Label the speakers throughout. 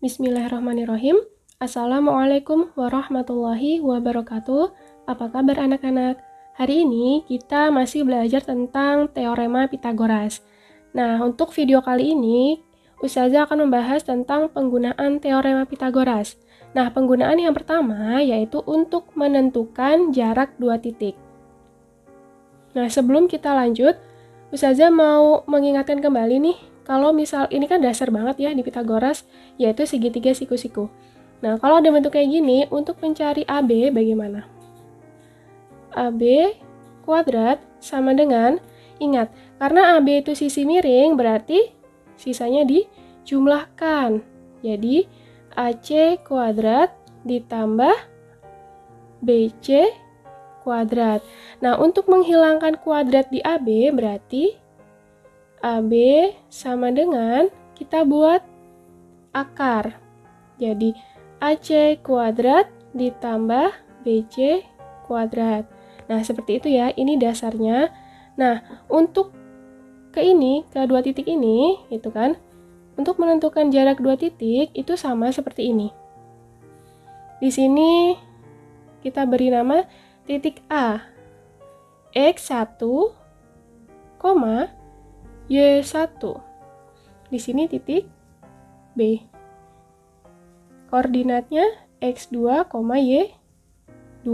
Speaker 1: Bismillahirrahmanirrahim. Assalamualaikum warahmatullahi wabarakatuh. Apa kabar anak-anak? Hari ini kita masih belajar tentang teorema Pitagoras. Nah, untuk video kali ini, Ustazah akan membahas tentang penggunaan teorema Pitagoras. Nah, penggunaan yang pertama yaitu untuk menentukan jarak dua titik. Nah, sebelum kita lanjut, Ustazah mau mengingatkan kembali nih, kalau misal ini kan dasar banget ya di Pitagoras, yaitu segitiga siku-siku. Nah, kalau ada bentuk kayak gini, untuk mencari AB bagaimana? AB kuadrat sama dengan, ingat, karena AB itu sisi miring, berarti sisanya dijumlahkan. Jadi, AC kuadrat ditambah BC kuadrat. Nah, untuk menghilangkan kuadrat di AB, berarti AB sama dengan, kita buat akar. Jadi, AC kuadrat ditambah BC kuadrat. Nah, seperti itu ya, ini dasarnya. Nah, untuk ke dua titik ini, itu kan, untuk menentukan jarak dua titik, itu sama seperti ini. Di sini, kita beri nama titik A, X1, Y1. Di sini titik B. Koordinatnya X2, Y2.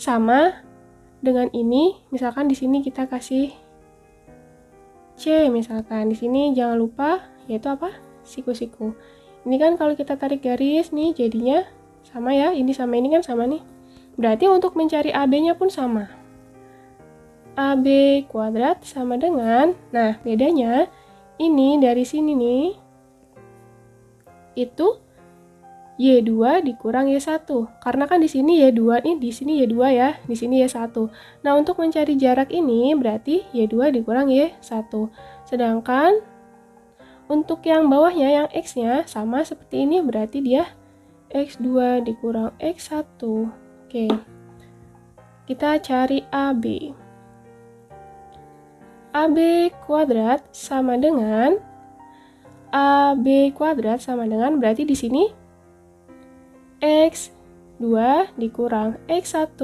Speaker 1: Sama dengan ini, misalkan di sini kita kasih C misalkan. Di sini jangan lupa yaitu apa? Siku-siku. Ini kan kalau kita tarik garis nih jadinya sama ya. Ini sama ini kan sama nih. Berarti untuk mencari AB-nya pun sama. AB kuadrat sama dengan, nah bedanya ini dari sini nih, itu Y2 dikurang Y1. Karena kan di sini Y2 nih, di sini Y2 ya, di sini Y1. Nah, untuk mencari jarak ini berarti Y2 dikurang Y1. Sedangkan untuk yang bawahnya, yang X-nya sama seperti ini, berarti dia X2 dikurang X1. Oke. Kita cari AB. AB kuadrat sama dengan berarti di sini X2 dikurang X1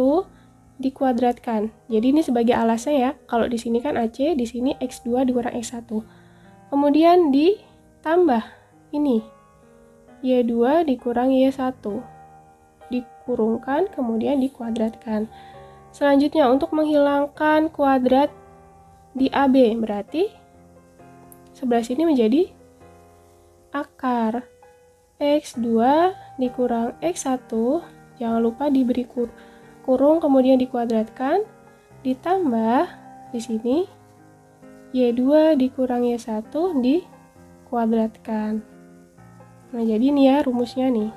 Speaker 1: dikuadratkan. Jadi ini sebagai alasnya ya. Kalau di sini kan AC, di sini X2 dikurang X1. Kemudian ditambah ini Y2 dikurang Y1. Dikurungkan kemudian dikuadratkan. Selanjutnya untuk menghilangkan kuadrat di AB, berarti sebelah sini menjadi akar X2 dikurang X1, jangan lupa diberi kurung kemudian dikuadratkan, ditambah di sini Y2 dikurang Y1 dikuadratkan. Nah, jadi ini ya rumusnya nih.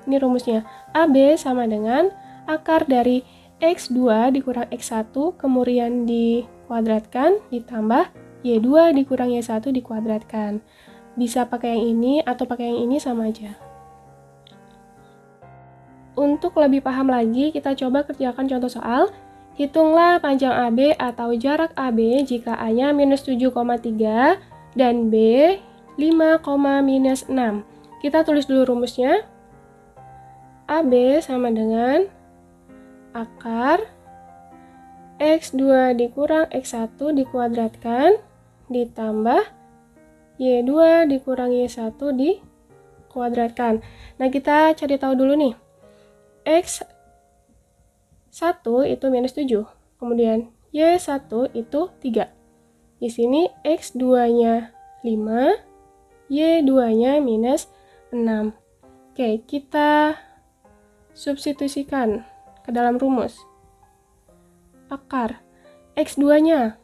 Speaker 1: Ini rumusnya. AB sama dengan akar dari X2 dikurang X1 kemudian dikuadratkan ditambah Y2 dikurang Y1 dikuadratkan. Bisa pakai yang ini atau pakai yang ini sama aja. Untuk lebih paham lagi, kita coba kerjakan contoh soal. Hitunglah panjang AB atau jarak AB jika A-nya minus 7,3 dan B 5,-6. Kita tulis dulu rumusnya. AB sama dengan akar X2 dikurang X1 dikuadratkan ditambah Y2 dikurang Y1 dikuadratkan. Nah, kita cari tahu dulu nih. X1 itu minus 7. Kemudian Y1 itu 3. Di sini X2-nya 5, Y2-nya minus 6. Oke, kita substitusikan ke dalam rumus. Akar X2-nya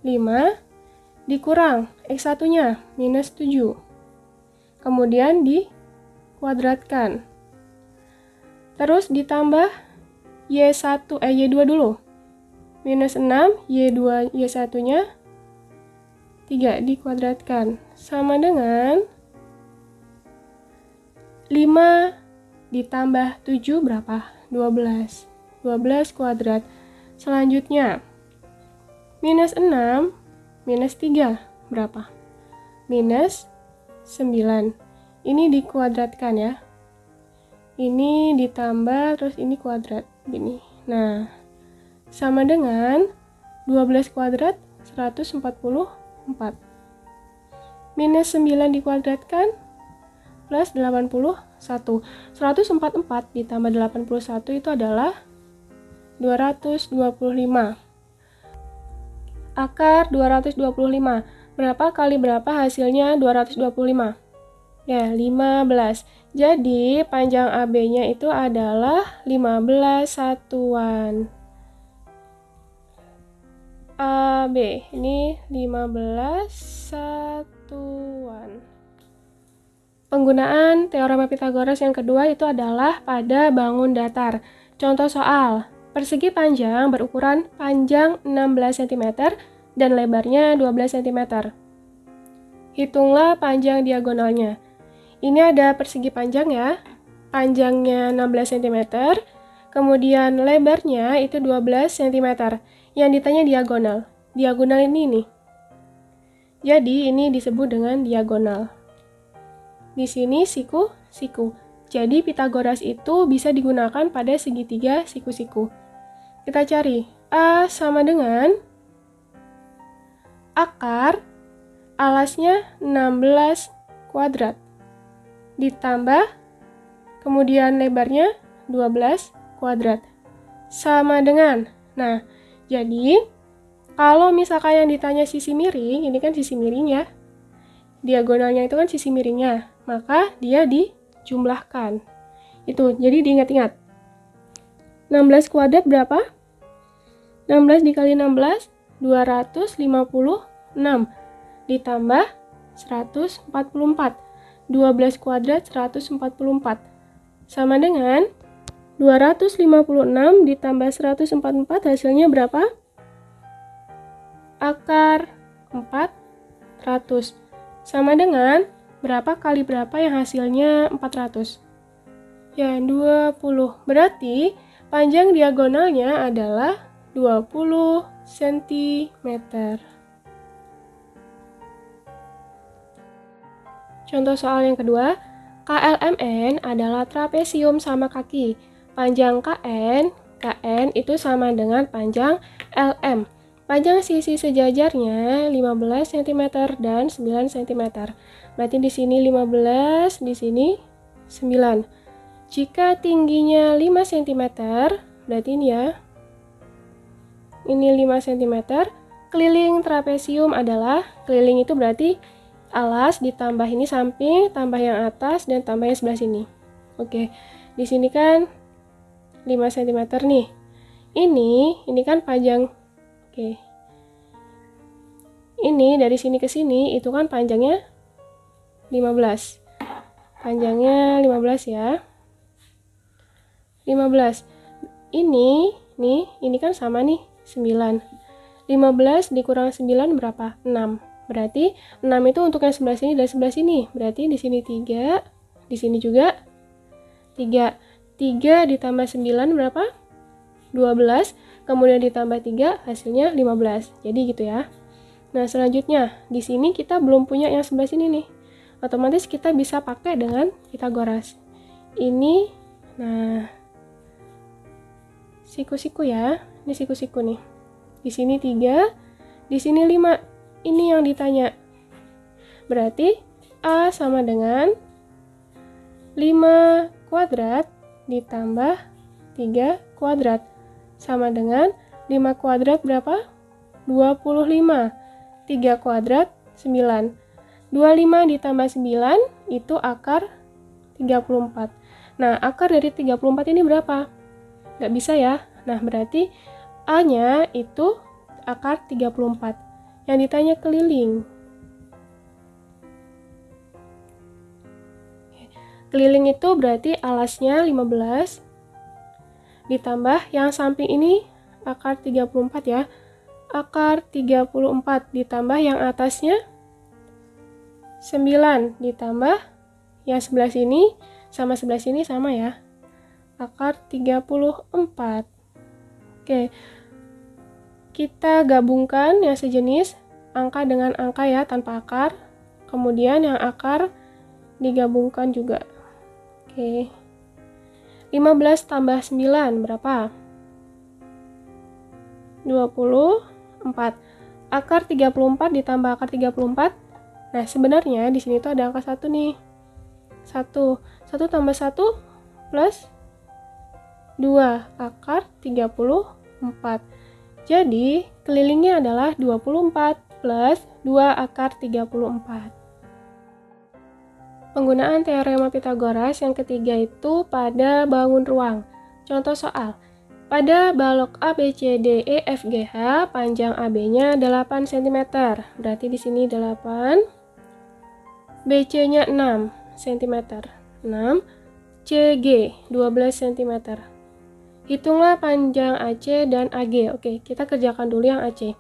Speaker 1: 5 dikurang X1-nya minus 7. Kemudian dikuadratkan. Terus ditambah Y2 dulu. Minus 6, Y1-nya 3 dikuadratkan. Sama dengan 5 ditambah 7 berapa? 12. 12 kuadrat. Selanjutnya, minus 6, minus 3. berapa? Minus 9. Ini dikuadratkan ya. Ini ditambah, terus ini kuadrat. Gini. Nah, sama dengan 12 kuadrat 144. Minus 9 dikuadratkan plus 81. 144 ditambah 81 itu adalah 225. Akar 225. Berapa kali berapa hasilnya 225? Ya, 15. Jadi, panjang AB-nya itu adalah 15 satuan. AB, ini 15 satuan. Penggunaan teorema Pitagoras yang kedua itu adalah pada bangun datar. Contoh soal, persegi panjang berukuran panjang 16 cm dan lebarnya 12 cm. Hitunglah panjang diagonalnya. Ini ada persegi panjang ya, panjangnya 16 cm, kemudian lebarnya itu 12 cm. Yang ditanya diagonal. Diagonal ini nih. Jadi ini disebut dengan diagonal. Di sini siku. Jadi Pitagoras itu bisa digunakan pada segitiga siku-siku. Kita cari. A sama dengan akar alasnya 16 kuadrat. Ditambah, kemudian lebarnya 12 kuadrat. Sama dengan, nah, jadi, kalau misalkan yang ditanya sisi miring, ini kan sisi miring ya. Diagonalnya itu kan sisi miringnya, maka dia dijumlahkan. Itu, jadi diingat-ingat. 16 kuadrat berapa? 16 dikali 16, 256. Ditambah 144. 12 kuadrat 144. Sama dengan 256 ditambah 144 hasilnya berapa? Akar 400. Sama dengan berapa kali berapa yang hasilnya 400? Ya, 20. Berarti panjang diagonalnya adalah 20 cm. Contoh soal yang kedua, KLMN adalah trapesium sama kaki. Panjang KN itu sama dengan panjang LM. Panjang sisi sejajarnya 15 cm dan 9 cm. Berarti di sini 15, di sini 9. Jika tingginya 5 cm, berarti ini ya. Ini 5 cm. Keliling trapesium adalah, keliling itu berarti alas ditambah ini samping, tambah yang atas, dan tambah yang sebelah sini. Oke, di sini kan 5 cm nih. Ini kan panjang. Oke. Ini dari sini ke sini itu kan panjangnya 15. Panjangnya 15 ya. 15. Ini kan sama nih, 9. 15 dikurang 9 berapa? 6. Berarti 6 itu untuk yang sebelah sini dan sebelah sini. Berarti di sini 3, di sini juga 3. 3 ditambah 9 berapa? 12. Kemudian ditambah 3 hasilnya 15. Jadi gitu ya. Nah, selanjutnya di sini kita belum punya yang sebelah sini nih. Otomatis kita bisa pakai dengan Pitagoras. Ini, nah, siku-siku ya. Ini siku-siku nih. Di sini 3, di sini 5. Ini yang ditanya. Berarti A sama dengan 5 kuadrat ditambah 3 kuadrat. Sama dengan 5 kuadrat berapa? 25. 3 kuadrat 9. 25 ditambah 9 itu akar 34. Nah, akar dari 34 ini berapa? Nggak bisa ya. Nah, berarti A-nya itu akar 34. Yang ditanya keliling. Keliling itu berarti alasnya 15 ditambah yang samping ini akar 34 ya. Akar 34 ditambah yang atasnya 9 ditambah yang sebelah sini sama sebelah sini sama ya. Akar 34. Oke. Kita gabungkan yang sejenis angka dengan angka ya, tanpa akar. Kemudian yang akar digabungkan juga. Oke. 15 tambah 9 berapa? 24. Akar 34 ditambah akar 34. Nah, sebenarnya di sini tuh ada angka 1 nih. 1 tambah 1 plus 2, akar 34. Jadi, kelilingnya adalah 24 plus 2 akar 34. Penggunaan teorema Pitagoras yang ketiga itu pada bangun ruang. Contoh soal. Pada balok A, B, C, D, E, F, G, H, panjang AB-nya 8 cm. Berarti di sini 8. BC-nya 6 cm. 6. CG 12 cm. Hitunglah panjang AC dan AG. Oke, kita kerjakan dulu yang AC.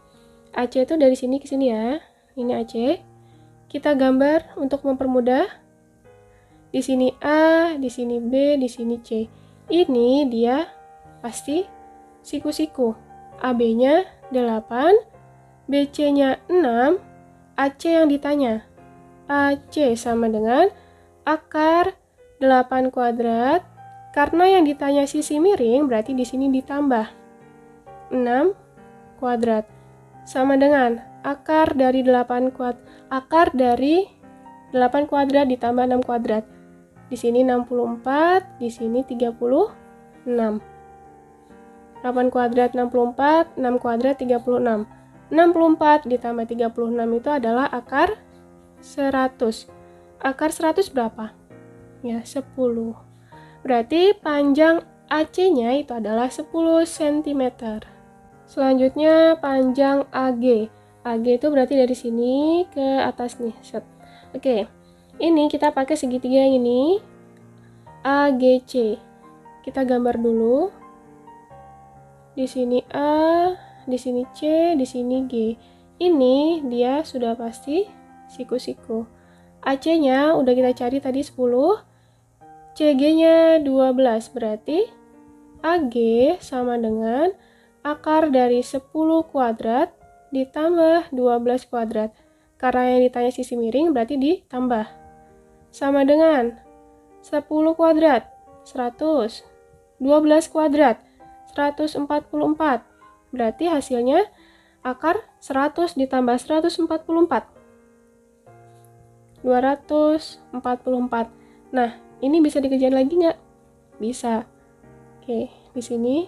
Speaker 1: AC itu dari sini ke sini ya. Ini AC. Kita gambar untuk mempermudah. Di sini A, di sini B, di sini C. Ini dia pasti siku-siku. AB-nya 8, BC-nya 6, AC yang ditanya. AC sama dengan akar 8 kuadrat. Karena yang ditanya sisi miring, berarti di sini ditambah 6 kuadrat. Sama dengan akar dari 8 kuadrat ditambah 6 kuadrat. Di sini 64, di sini 36. 8 kuadrat 64, 6 kuadrat 36. 64 ditambah 36 itu adalah akar 100. Akar 100 berapa? Ya, 10. Berarti panjang AC-nya itu adalah 10 cm. Selanjutnya panjang AG. AG itu berarti dari sini ke atas nih. Set. Oke. Ini kita pakai segitiga yang ini. AGC. Kita gambar dulu. Di sini A, di sini C, di sini G. Ini dia sudah pasti siku-siku. AC-nya udah kita cari tadi 10. CG-nya 12, berarti AG sama dengan akar dari 10 kuadrat ditambah 12 kuadrat. Karena yang ditanya sisi miring, berarti ditambah. Sama dengan 10 kuadrat, 100. 12 kuadrat, 144. Berarti hasilnya akar 100 ditambah 144. 244. Nah, ini bisa dikerjain lagi nggak? Bisa. Oke, di sini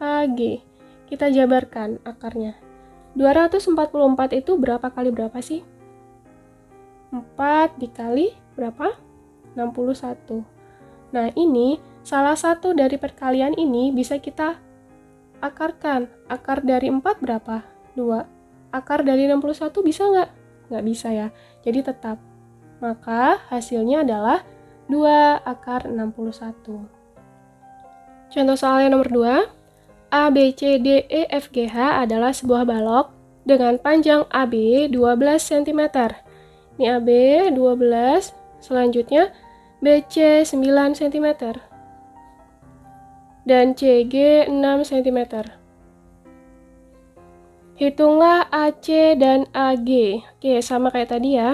Speaker 1: AG. Kita jabarkan akarnya. 244 itu berapa kali berapa sih? 4 dikali berapa? 61. Nah, ini salah satu dari perkalian ini bisa kita akarkan. Akar dari 4 berapa? 2. Akar dari 61 bisa nggak? Nggak bisa ya. Jadi tetap. Maka hasilnya adalah 2 akar 61. Contoh soal yang nomor 2. A, B, C, D, E, F, G, H adalah sebuah balok dengan panjang AB 12 cm. Ini AB 12, selanjutnya BC 9 cm. Dan CG 6 cm. Hitunglah AC dan AG. Oke, sama kayak tadi ya.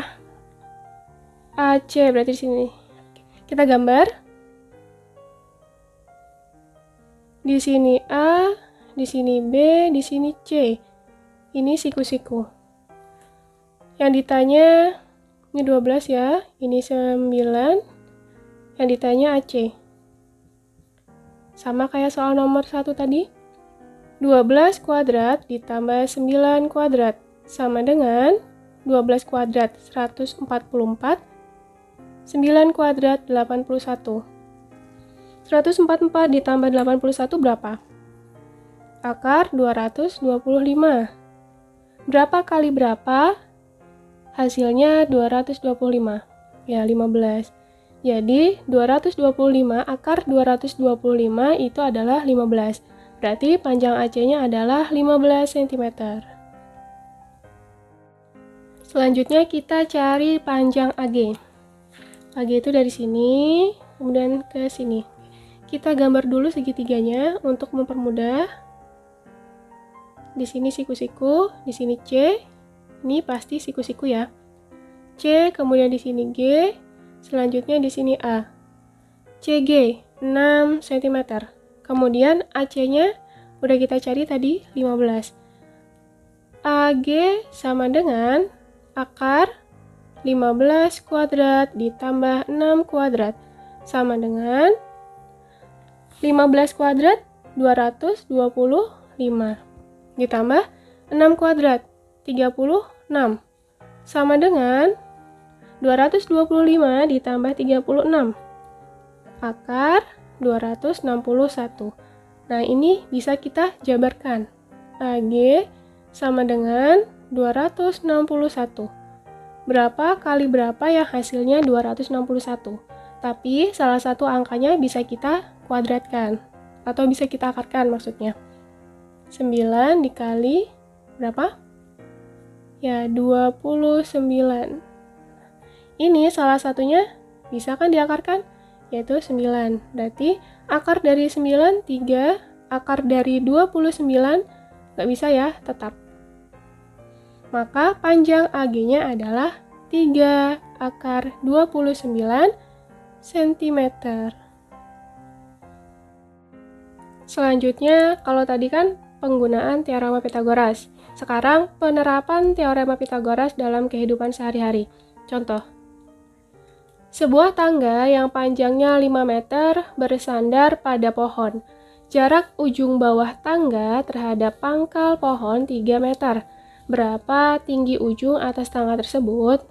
Speaker 1: AC berarti di sini. Kita gambar. Di sini A, di sini B, di sini C. Ini siku-siku. Yang ditanya, ini 12 ya, ini 9. Yang ditanya AC. Sama kayak soal nomor 1 tadi. 12 kuadrat ditambah 9 kuadrat. Sama dengan 12 kuadrat 144. 9 kuadrat 81. 144 ditambah 81 berapa? Akar 225. Berapa kali berapa? Hasilnya 225. Ya, 15. Jadi, 225 akar 225 itu adalah 15. Berarti panjang AC-nya adalah 15 cm. Selanjutnya kita cari panjang AG. AG itu dari sini, kemudian ke sini. Kita gambar dulu segitiganya untuk mempermudah. Di sini siku-siku, di sini C, Ini pasti siku-siku ya. C, kemudian di sini G, selanjutnya di sini A. CG 6 cm. Kemudian AC-nya udah kita cari tadi 15. AG sama dengan akar 15 kuadrat ditambah 6 kuadrat sama dengan 15 kuadrat 225 ditambah 6 kuadrat 36 sama dengan 225 ditambah 36 akar 261. Nah, ini bisa kita jabarkan. AG sama dengan 261. Berapa kali berapa yang hasilnya 261? Tapi salah satu angkanya bisa kita kuadratkan atau bisa kita akarkan maksudnya. 9 dikali berapa? Ya, 29. Ini salah satunya bisa kan diakarkan? Yaitu 9. Berarti akar dari 9, 3. Akar dari 29, nggak bisa ya, tetap. Maka panjang AG-nya adalah 3 akar 29 cm. Selanjutnya, kalau tadi kan penggunaan teorema Pitagoras. Sekarang penerapan teorema Pitagoras dalam kehidupan sehari-hari. Contoh. Sebuah tangga yang panjangnya 5 meter bersandar pada pohon. Jarak ujung bawah tangga terhadap pangkal pohon 3 meter. Berapa tinggi ujung atas tangga tersebut?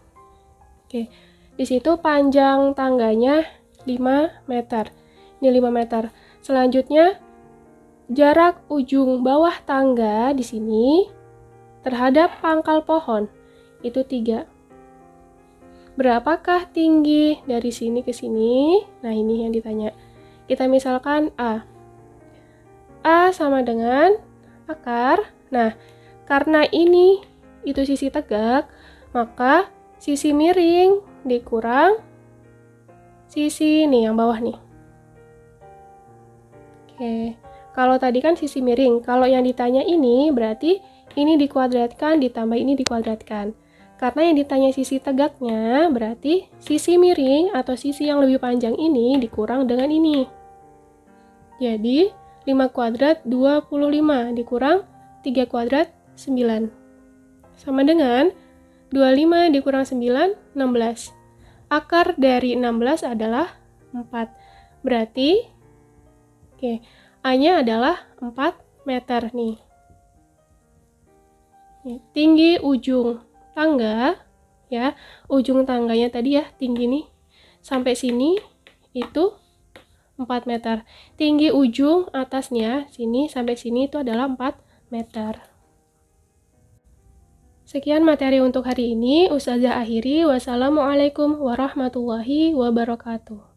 Speaker 1: Oke, di situ panjang tangganya 5 meter. Ini 5 meter. Selanjutnya, jarak ujung bawah tangga di sini terhadap pangkal pohon itu 3. Berapakah tinggi dari sini ke sini? Nah, ini yang ditanya. Kita misalkan A. A sama dengan akar. Nah, karena ini itu sisi tegak, maka sisi miring dikurang sisi ini yang bawah nih. Oke, kalau tadi kan sisi miring. Kalau yang ditanya ini berarti ini dikuadratkan ditambah ini dikuadratkan. Karena yang ditanya sisi tegaknya berarti sisi miring atau sisi yang lebih panjang ini dikurang dengan ini. Jadi 5 kuadrat 25 dikurang 3 kuadrat 9. Sama dengan 25 dikurang 9, 16. Akar dari 16 adalah 4. Berarti, A-nya adalah 4 meter nih. Tinggi ujung tangga, ya, ujung tangganya tadi ya, tinggi nih. Sampai sini itu 4 meter. Tinggi ujung atasnya, sini sampai sini itu adalah 4 meter. Sekian materi untuk hari ini. Ustazah akhiri. Wassalamualaikum warahmatullahi wabarakatuh.